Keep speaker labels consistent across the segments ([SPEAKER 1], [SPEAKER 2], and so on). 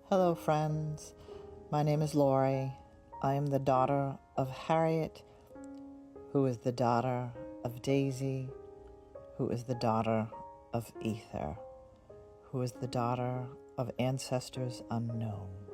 [SPEAKER 1] Hello, friends. My name is Lori. I am the daughter of Harriet, who is the daughter of Daisy, who is the daughter of Ether, who is the daughter of ancestors unknown.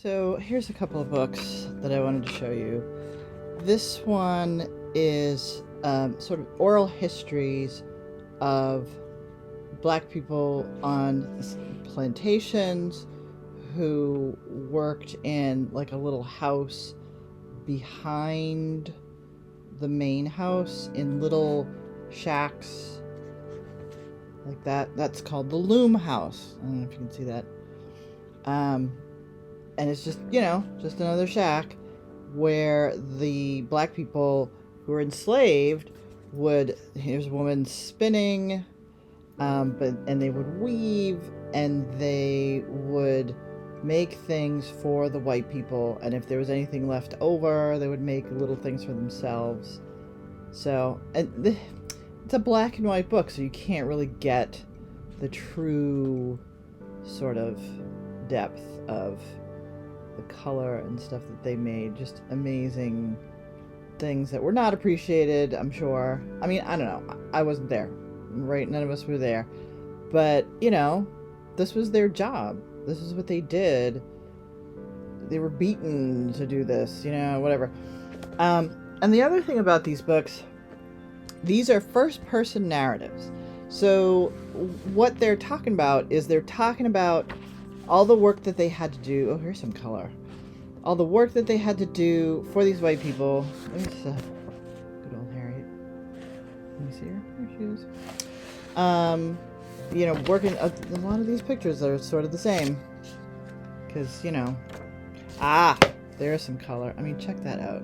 [SPEAKER 1] So here's a couple of books that I wanted to show you. This one is sort of oral histories of Black people on plantations who worked in like a little house behind the main house in little shacks like that. That's called the loom house. I don't know if you can see that. And it's just, just another shack where the Black people who were enslaved here's a woman spinning, and they would weave and they would make things for the white people. And if there was anything left over, they would make little things for themselves. So, it's a black and white book, so you can't really get the true sort of depth of the color and stuff that they made. Just amazing things that were not appreciated, I'm sure. I mean, I don't know. I wasn't there, right? None of us were there. But, this was their job. This is what they did. They were beaten to do this, whatever. And the other thing about these books, these are first-person narratives. So what they're talking about is they're talking about all the work that they had to do. Oh, here's some color. All the work that they had to do for these white people. There's good old Harriet. Let me see her. There she is. Working. A lot of these pictures are sort of the same. Because, there's some color. I mean, check that out.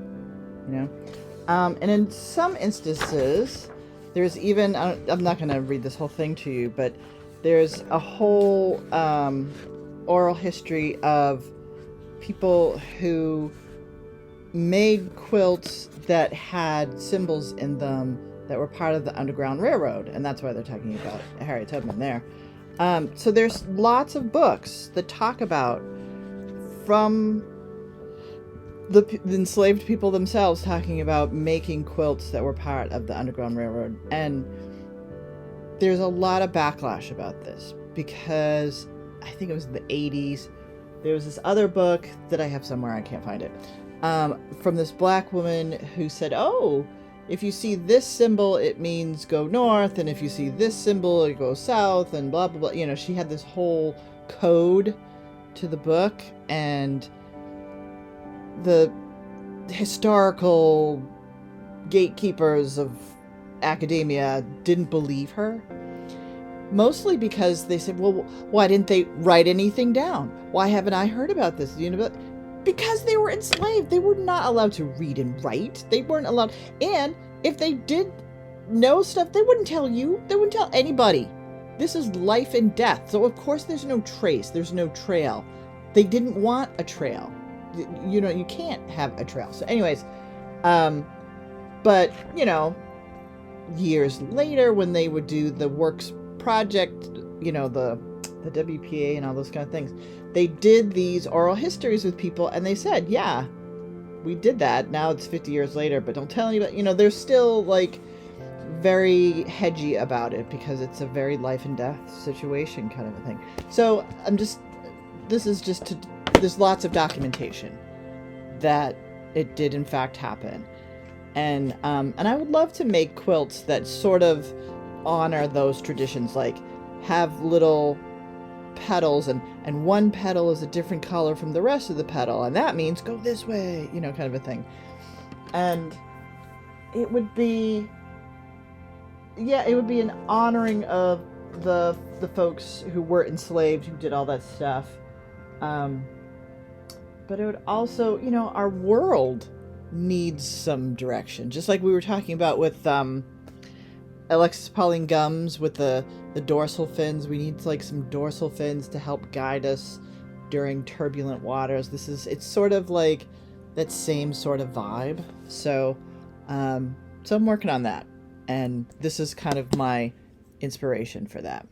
[SPEAKER 1] And in some instances, there's even, I'm not going to read this whole thing to you, but there's a whole oral history of people who made quilts that had symbols in them that were part of the Underground Railroad. And that's why they're talking about Harriet Tubman there. So there's lots of books that talk about, from the enslaved people themselves, talking about making quilts that were part of the Underground Railroad. And there's a lot of backlash about this because I think it was in the 80s. There was this other book that I have somewhere, I can't find it, from this Black woman who said, oh, if you see this symbol, it means go north, and if you see this symbol, it goes south, and blah, blah, blah. She had this whole code to the book, and the historical gatekeepers of academia didn't believe her. Mostly because they said, well, why didn't they write anything down? Why haven't I heard about this? Because they were enslaved. They were not allowed to read and write. They weren't allowed. And if they did know stuff, they wouldn't tell you. They wouldn't tell anybody. This is life and death. So, of course, there's no trace. There's no trail. They didn't want a trail. You can't have a trail. So anyways, but, years later when they would do the works project, the WPA and all those kind of things, they did these oral histories with people, and they said, yeah, we did that. Now it's 50 years later, but don't tell anybody. They're still like very hedgy about it because it's a very life and death situation kind of a thing. So there's lots of documentation that it did in fact happen. And I would love to make quilts that sort of honor those traditions, like have little petals, and one petal is a different color from the rest of the petal, and that means go this way, kind of a thing. And it would be an honoring of the folks who were enslaved, who did all that stuff. But it would also, our world needs some direction, just like we were talking about with Alexis Pauline Gumbs with the dorsal fins. We need like some dorsal fins to help guide us during turbulent waters. It's sort of like that same sort of vibe. So I'm working on that, and this is kind of my inspiration for that.